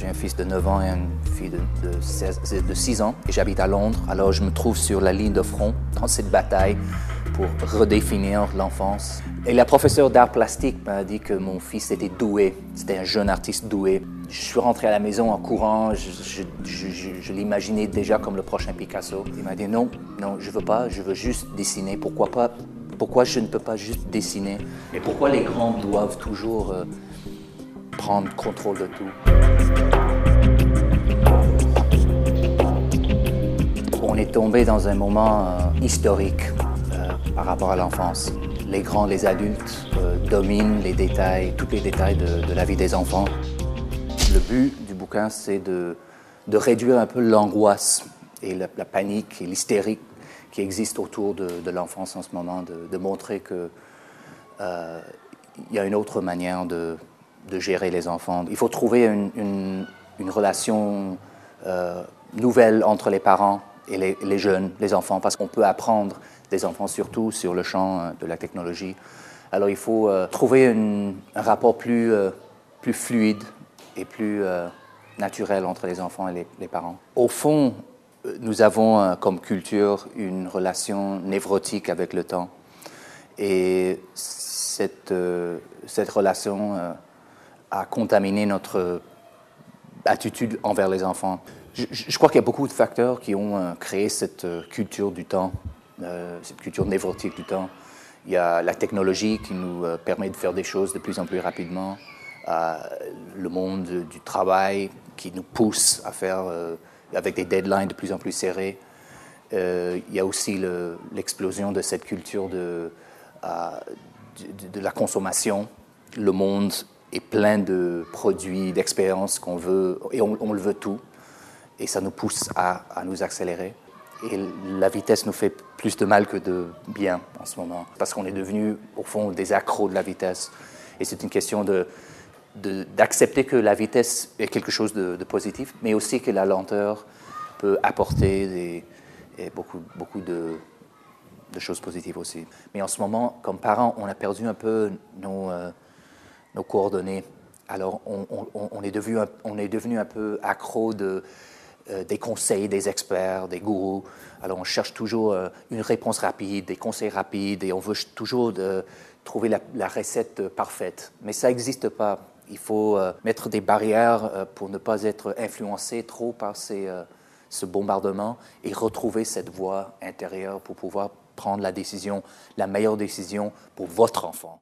J'ai un fils de 9 ans et une fille de 6 ans et j'habite à Londres. Alors je me trouve sur la ligne de front dans cette bataille pour redéfinir l'enfance. Et la professeure d'art plastique m'a dit que mon fils était doué, c'était un jeune artiste doué. Je suis rentré à la maison en courant, je l'imaginais déjà comme le prochain Picasso. Il m'a dit non, je veux pas, je veux juste dessiner. Pourquoi pas? Pourquoi je ne peux pas juste dessiner? Et pourquoi les grands doivent toujours prendre contrôle de tout? On est tombé dans un moment historique par rapport à l'enfance. Les grands, les adultes dominent les détails, tous les détails de la vie des enfants. Le but du bouquin, c'est de réduire un peu l'angoisse et la panique et l'hystérie qui existe autour de l'enfance en ce moment, de montrer qu'il y a une autre manière de gérer les enfants. Il faut trouver une relation nouvelle entre les parents et les jeunes, les enfants, parce qu'on peut apprendre des enfants surtout sur le champ de la technologie. Alors il faut trouver un rapport plus fluide et plus naturel entre les enfants et les parents. Au fond, nous avons comme culture une relation névrotique avec le temps. Et cette relation a contaminé notre attitude envers les enfants. Je crois qu'il y a beaucoup de facteurs qui ont créé cette culture du temps, cette culture névrotique du temps. Il y a la technologie qui nous permet de faire des choses de plus en plus rapidement, le monde du travail qui nous pousse à faire avec des deadlines de plus en plus serrés. Il y a aussi l'explosion de cette culture de la consommation. Le monde est plein de produits, d'expériences qu'on veut, et on le veut tout. Et ça nous pousse à nous accélérer. Et la vitesse nous fait plus de mal que de bien en ce moment. Parce qu'on est devenus, au fond, des accros de la vitesse. Et c'est une question d'accepter que la vitesse est quelque chose de positif, mais aussi que la lenteur peut apporter beaucoup de choses positives aussi. Mais en ce moment, comme parents, on a perdu un peu nos coordonnées. Alors, on est devenu un peu accro des conseils des experts, des gourous. Alors, on cherche toujours une réponse rapide, des conseils rapides, et on veut toujours trouver la recette parfaite. Mais ça n'existe pas. Il faut mettre des barrières pour ne pas être influencé trop par ce bombardement et retrouver cette voie intérieure pour pouvoir prendre la meilleure décision pour votre enfant.